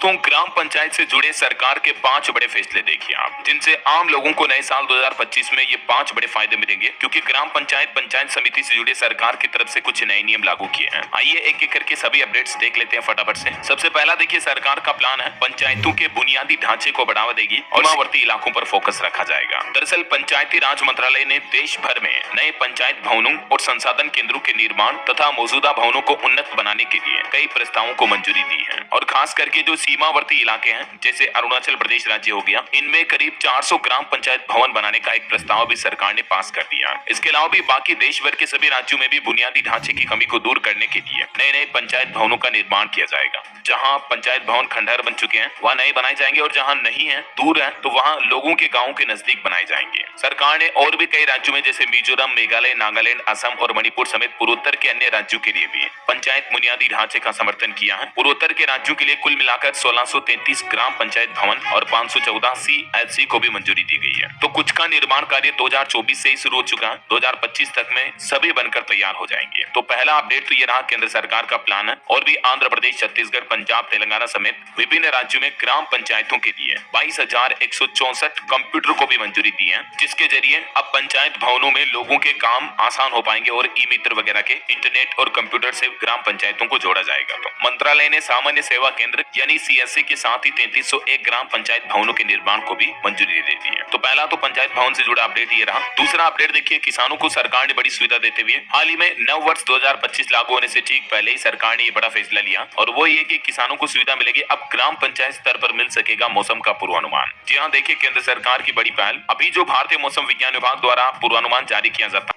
दोस्तों, ग्राम पंचायत से जुड़े सरकार के 5 बड़े फैसले देखिए आप, जिनसे आम लोगों को नए साल 2025 में ये 5 बड़े फायदे मिलेंगे, क्योंकि ग्राम पंचायत समिति से जुड़े सरकार की तरफ से कुछ नए नियम लागू किए हैं। आइए एक एक करके सभी अपडेट्स देख लेते हैं फटाफट से। सबसे पहला देखिए, सरकार का प्लान है पंचायतों के बुनियादी ढांचे को बढ़ावा देगी और सीमावर्ती इलाकों पर फोकस रखा जाएगा। दरअसल पंचायती राज मंत्रालय ने देश भर में नए पंचायत भवनों और संसाधन केंद्रों के निर्माण तथा मौजूदा भवनों को उन्नत बनाने के लिए कई प्रस्तावों को मंजूरी दी है। और खास करके जो सीमावर्ती इलाके हैं, जैसे अरुणाचल प्रदेश राज्य हो गया, इनमें करीब 400 ग्राम पंचायत भवन बनाने का एक प्रस्ताव भी सरकार ने पास कर दिया। इसके अलावा भी बाकी देश भर के सभी राज्यों में भी बुनियादी ढांचे की कमी को दूर करने के लिए नए नए पंचायत भवनों का निर्माण किया जाएगा। जहां पंचायत भवन खंडहर बन चुके हैं वहां नए बनाए जाएंगे, और जहां नहीं है, दूर है, तो वहां लोगों के गाँव के नजदीक बनाए जाएंगे। सरकार ने और भी कई राज्यों में जैसे मिजोरम, मेघालय, नागालैंड, असम और मणिपुर समेत पूर्वोत्तर के अन्य राज्यों के लिए भी पंचायत बुनियादी ढांचे का समर्थन किया है। पूर्वोत्तर के राज्यों के लिए कुल मिलाकर 1633 ग्राम पंचायत भवन और 514 CLC को भी मंजूरी दी गई है। तो कुछ का निर्माण कार्य 2024 से ही शुरू हो चुका है, 2025 तक में सभी बनकर तैयार हो जाएंगे। तो पहला अपडेट तो ये रहा, केंद्र सरकार का प्लान है और भी आंध्र प्रदेश, छत्तीसगढ़, पंजाब, तेलंगाना समेत विभिन्न राज्यों में ग्राम पंचायतों के लिए 22,164 कंप्यूटर को भी मंजूरी दी है, जिसके जरिए अब पंचायत भवनों में लोगों के काम आसान हो पाएंगे और ई मित्र वगैरह के इंटरनेट और कंप्यूटर से ग्राम पंचायतों को जोड़ा जाएगा। तो मंत्रालय ने सामान्य सेवा केंद्र यानी CSC के साथ ही 3301 ग्राम पंचायत भवनों के निर्माण को भी मंजूरी दे दी है। तो पहला तो पंचायत भवन से जुड़ा अपडेट ये रहा। दूसरा अपडेट देखिए, किसानों को सरकार ने बड़ी सुविधा देते हुए हाल ही में नव वर्ष 2025 लागू होने से ठीक पहले ही सरकार ने ये बड़ा फैसला लिया, और वो ये कि किसानों को सुविधा मिलेगी। अब ग्राम पंचायत स्तर पर मिल सकेगा मौसम का पूर्वानुमान। जी हाँ, देखिए केंद्र सरकार की बड़ी पहल। अभी जो भारतीय मौसम विज्ञान विभाग द्वारा पूर्वानुमान जारी किया जाता है,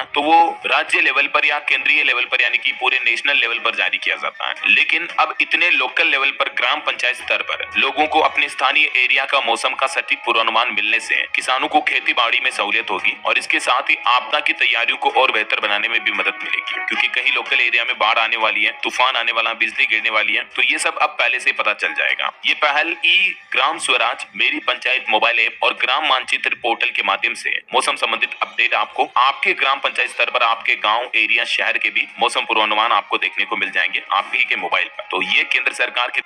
तो वो राज्य लेवल पर या केंद्रीय लेवल पर यानी कि पूरे नेशनल लेवल पर जारी किया जाता है। लेकिन अब इतने लोकल लेवल पर ग्राम पंचायत स्तर पर लोगों को अपने स्थानीय एरिया का मौसम का सटीक पूर्वानुमान मिलने से किसानों को खेती बाड़ी में सहूलियत होगी, और इसके साथ ही आपदा की तैयारियों को और बेहतर बनाने में भी मदद मिलेगी, क्योंकि कहीं लोकल एरिया में बाढ़ आने वाली है, तूफान आने वाला, बिजली गिरने वाली है, तो ये सब अब पहले से पता चल जाएगा। ये पहल ई ग्राम स्वराज, मेरी पंचायत मोबाइल ऐप और ग्राम मानचित्र पोर्टल के माध्यम से मौसम संबंधित अपडेट आपको आपके ग्राम पंचायत स्तर पर, आपके गांव, एरिया, शहर के भी मौसम पूर्वानुमान आपको देखने को मिल जाएंगे आप ही के मोबाइल पर। तो ये केंद्र सरकार की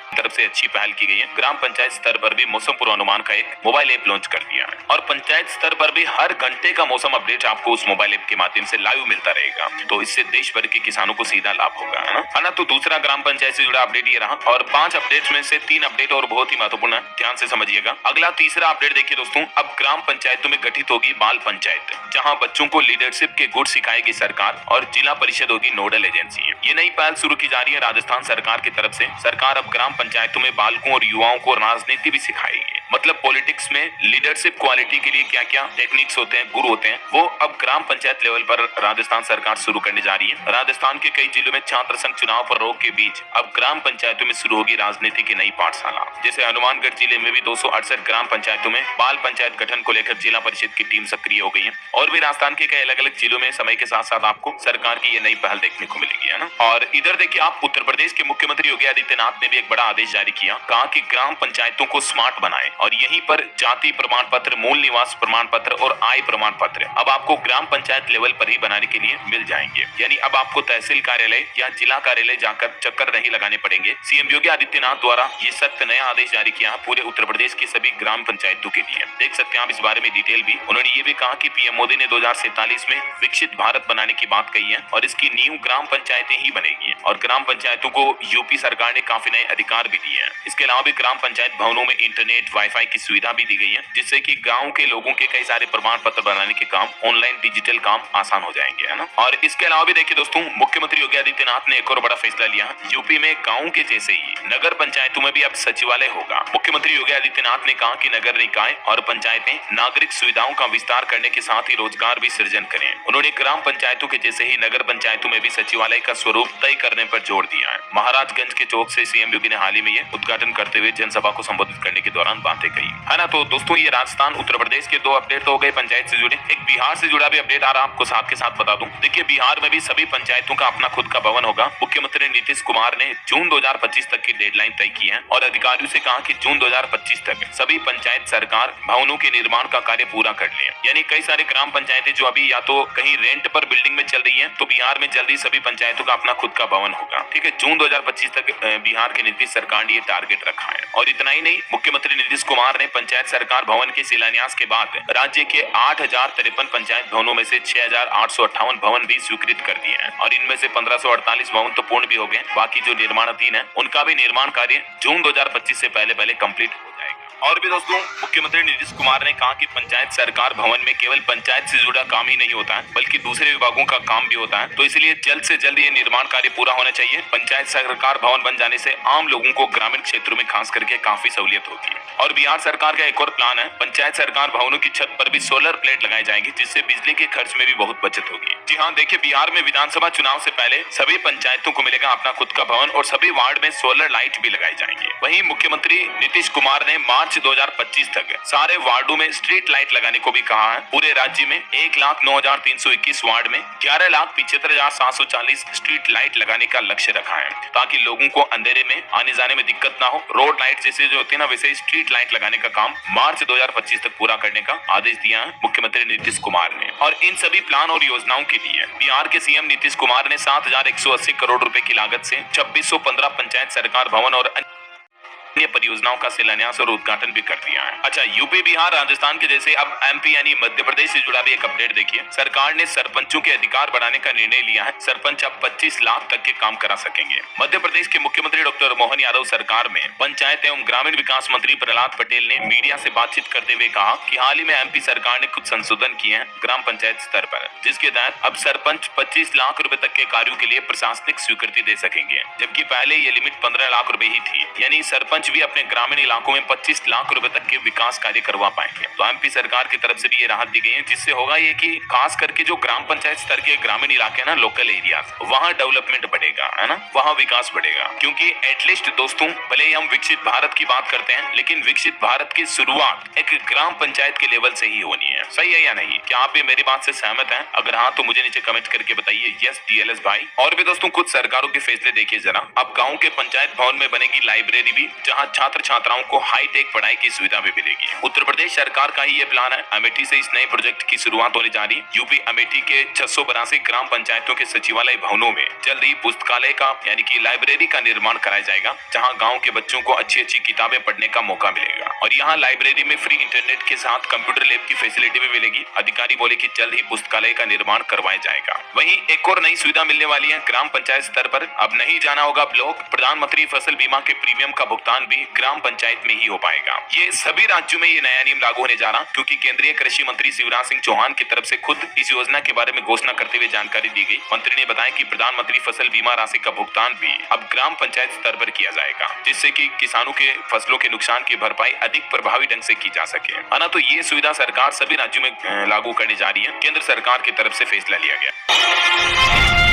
तरफ से अच्छी पहल की गई है। ग्राम पंचायत स्तर पर भी मौसम पूर्वानुमान का एक मोबाइल ऐप लॉन्च कर दिया है, और पंचायत स्तर पर भी हर घंटे का मौसम अपडेट आपको उस मोबाइल ऐप के माध्यम से लाइव मिलता रहेगा। तो इससे देश भर के किसानों को सीधा लाभ होगा, है ना। तो दूसरा ग्राम पंचायत से जुड़ा अपडेट ये रहा, और 5 अपडेट्स में से 3 अपडेट और बहुत ही महत्वपूर्ण है, ध्यान से समझिएगा। अगला तीसरा अपडेट देखिए दोस्तों, अब ग्राम पंचायतों में गठित होगी बाल पंचायत, जहां बच्चों को लीडरशिप के गुण सिखाएगी सरकार, और जिला परिषद होगी नोडल एजेंसी। ये नई पहल शुरू की जा रही है राजस्थान सरकार की तरफ से। सरकार अब ग्राम पंचायतों में बालकों और युवाओं को राजनीति भी सिखाएगी, मतलब पॉलिटिक्स में लीडरशिप क्वालिटी के लिए क्या क्या टेक्निक्स होते हैं, गुर होते हैं, वो अब ग्राम पंचायत लेवल पर राजस्थान सरकार शुरू करने जा रही है। राजस्थान के कई जिलों में छात्र संघ चुनाव पर रोक के बीच अब ग्राम पंचायतों में शुरू होगी राजनीति की नई पाठशाला। जैसे हनुमानगढ़ जिले में भी 268 ग्राम पंचायतों में बाल पंचायत गठन को लेकर जिला परिषद की टीम सक्रिय हो गई है, और भी राजस्थान के कई अलग अलग जिलों में समय के साथ साथ आपको सरकार की ये नई पहल देखने को मिलेगी, है ना। और इधर देखिए आप, उत्तर प्रदेश के मुख्यमंत्री योगी आदित्यनाथ ने भी एक बड़ा आदेश जारी किया, कहा कि ग्राम पंचायतों को स्मार्ट बनाएं, और यहीं पर जाति प्रमाण पत्र, मूल निवास प्रमाण पत्र और आय प्रमाण पत्र अब आपको ग्राम पंचायत लेवल पर ही बनाने के लिए मिल जाएंगे। यानी अब आपको तहसील कार्यालय या जिला कार्यालय जाकर चक्कर नहीं लगाने पड़ेंगे। सीएम योगी आदित्यनाथ द्वारा ये सख्त नया आदेश जारी किया है पूरे उत्तर प्रदेश की सभी ग्राम पंचायतों के लिए। देख सकते हैं आप इस बारे में डिटेल भी। उन्होंने ये भी कहा कि पीएम मोदी ने 2047 में विकसित भारत बनाने की बात कही है, और इसकी नींव ग्राम पंचायतें ही बनेगी, और ग्राम पंचायतों को यूपी सरकार ने काफी नए अधिकार भी दिए हैं। इसके अलावा भी ग्राम पंचायत भवनों में इंटरनेट, वाईफाई की सुविधा भी दी गई है, जिससे कि गांव के लोगों के कई सारे प्रमाण पत्र बनाने के काम, ऑनलाइन डिजिटल काम आसान हो जाएंगे, है ना। और इसके अलावा भी देखिए दोस्तों, मुख्यमंत्री योगी आदित्यनाथ ने एक और बड़ा फैसला लिया। यूपी में गांव के जैसे ही नगर पंचायतों में भी अब सचिवालय होगा। मुख्यमंत्री योगी आदित्यनाथ ने कहा कि नगर निकाय और पंचायतें नागरिक सुविधाओं का विस्तार करने के साथ ही रोजगार भी सृजन करें। उन्होंने ग्राम पंचायतों के जैसे ही नगर पंचायतों में भी सचिवालय का स्वरूप तय करने पर जोर दिया है। महाराजगंज के चौक से सीएम योगी ने हाल ही में ये उद्घाटन करते हुए जनसभा को संबोधित करने के दौरान बात बातें कही, है ना। तो दोस्तों ये राजस्थान उत्तर प्रदेश के 2 अपडेट तो हो गए पंचायत से जुड़े। एक बिहार से जुड़ा भी अपडेट आ रहा, आपको साथ के साथ बता दूं। देखिए बिहार में भी सभी पंचायतों का अपना खुद का भवन होगा। मुख्यमंत्री नीतीश कुमार ने जून 2025 तक की डेडलाइन तय की है और अधिकारियों से कहा कि जून 2025 तक सभी पंचायत सरकार भवनों के निर्माण का कार्य पूरा कर ले। यानी कई सारे ग्राम पंचायतें जो अभी या तो कहीं रेंट पर बिल्डिंग में चल रही है, तो बिहार में जल्दी सभी पंचायतों का अपना खुद का भवन होगा। ठीक है, जून 2025 तक बिहार की नीतीश सरकार ने ये टारगेट रखा है। और इतना ही नहीं, मुख्यमंत्री नीतीश कुमार ने पंचायत सरकार भवन के शिलान्यास के बाद राज्य के 8053 पंचायत भवनों में से 6858 भवन भी स्वीकृत कर दिए हैं और इनमें से 1548 भवन तो पूर्ण भी हो गए। बाकी जो निर्माणाधीन है उनका भी निर्माण कार्य जून 2025 से पहले कंप्लीट हो जाएगा। और भी दोस्तों, मुख्यमंत्री नीतीश कुमार ने कहा कि पंचायत सरकार भवन में केवल पंचायत से जुड़ा काम ही नहीं होता है, बल्कि दूसरे विभागों का काम भी होता है। तो इसलिए जल्द से जल्द ये निर्माण कार्य पूरा होना चाहिए। पंचायत सरकार भवन बन जाने से आम लोगों को ग्रामीण क्षेत्रों में खास करके काफी सहूलियत होगी। और बिहार सरकार का एक और प्लान है, पंचायत सरकार भवनों की छत पर भी सोलर प्लेट लगाई जाएंगी, जिससे बिजली के खर्च में भी बहुत बचत होगी। जी हाँ, देखिए बिहार में विधानसभा चुनाव से पहले सभी पंचायतों को मिलेगा अपना खुद का भवन और सभी वार्ड में सोलर लाइट भी लगाई जाएंगी। वहीं मुख्यमंत्री नीतीश कुमार ने मार्च 2025 तक सारे वार्डों में स्ट्रीट लाइट लगाने को भी कहा है। पूरे राज्य में 1,09,321 वार्ड में 11,75,740 स्ट्रीट लाइट लगाने का लक्ष्य रखा है, ताकि लोगों को अंधेरे में आने जाने में दिक्कत ना हो। रोड लाइट जैसे जो होती है ना, वैसे स्ट्रीट लाइट लगाने का काम मार्च 2025 तक पूरा करने का आदेश दिया है मुख्यमंत्री नीतीश कुमार ने। और इन सभी प्लान और योजनाओं के लिए बिहार के सीएम नीतीश कुमार ने 7,180 करोड़ रुपए की लागत से 2615 पंचायत सरकार भवन और परियोजनाओं का शिलान्यास और उद्घाटन भी कर दिया है। अच्छा, यूपी, बिहार, राजस्थान के जैसे अब एमपी यानी मध्य प्रदेश से जुड़ा भी एक अपडेट देखिए। सरकार ने सरपंचों के अधिकार बढ़ाने का निर्णय लिया है। सरपंच अब 25 लाख तक के काम करा सकेंगे। मध्य प्रदेश के मुख्यमंत्री डॉक्टर मोहन यादव सरकार में पंचायत एवं ग्रामीण विकास मंत्री प्रहलाद पटेल ने मीडिया से बातचीत करते हुए कहा कि हाल ही में एमपी सरकार ने कुछ संशोधन किए हैं ग्राम पंचायत स्तर पर, जिसके तहत अब सरपंच 25 लाख रुपए तक के कार्यों के लिए प्रशासनिक स्वीकृति दे सकेंगे, जबकि पहले ये लिमिट 15 लाख रुपए ही थी। यानी सरपंच भी अपने ग्रामीण इलाकों में 25 लाख रुपए तक के विकास कार्य करवा पाएंगे। तो एमपी सरकार की तरफ से भी ये राहत दी गई है, जिससे होगा ये कि खास करके जो ग्राम पंचायत स्तर के ग्रामीण इलाके ना, लोकल एरिया, वहाँ डेवलपमेंट बढ़ेगा, है ना, वहाँ विकास बढ़ेगा। क्योंकि एटलीस्ट दोस्तों, भले ही हम विकसित भारत की बात करते हैं, लेकिन विकसित भारत की शुरुआत एक ग्राम पंचायत के लेवल से ही होनी है। सही है या नहीं? क्या आप भी मेरी बात से सहमत हैं? अगर हाँ तो मुझे नीचे कमेंट करके बताइए यस डीएलएस भाई। और भी दोस्तों, कुछ सरकारों के फैसले देखिए जरा। अब गाँव के पंचायत भवन में बनेगी लाइब्रेरी भी, जहाँ छात्र छात्राओं को हाईटेक पढ़ाई की सुविधा भी मिलेगी। उत्तर प्रदेश सरकार का ही ये प्लान है। अमेठी से इस नए प्रोजेक्ट की शुरुआत होने जा रही। यूपी अमेठी के 682 ग्राम पंचायतों के सचिवालय भवनों में जल्द ही पुस्तकालय का यानी कि लाइब्रेरी का निर्माण कराया जाएगा, जहां गांव के बच्चों को अच्छी अच्छी किताबें पढ़ने का मौका मिलेगा। और यहां लाइब्रेरी में फ्री इंटरनेट के साथ कंप्यूटर लैब की फैसिलिटी भी मिलेगी। अधिकारी बोले कि जल्द ही पुस्तकालय का निर्माण करवाया जाएगा। वहीं एक और नई सुविधा मिलने वाली है ग्राम पंचायत स्तर पर। अब नहीं जाना होगा ब्लॉक, प्रधानमंत्री फसल बीमा के प्रीमियम का भुगतान भी ग्राम पंचायत में ही हो पाएगा। ये सभी राज्यों में ये नया नियम लागू होने जा रहा, क्योंकि केंद्रीय कृषि मंत्री शिवराज सिंह चौहान की तरफ से खुद इस योजना के बारे में घोषणा करते हुए जानकारी दी गई। मंत्री ने बताया कि प्रधानमंत्री फसल बीमा राशि का भुगतान भी अब ग्राम पंचायत स्तर पर किया जाएगा, जिससे कि किसानों के फसलों के नुकसान की भरपाई अधिक प्रभावी ढंग से की जा सके, है ना। तो ये सुविधा सरकार सभी राज्यों में लागू करने जा रही है। केंद्र सरकार की तरफ से फैसला लिया गया।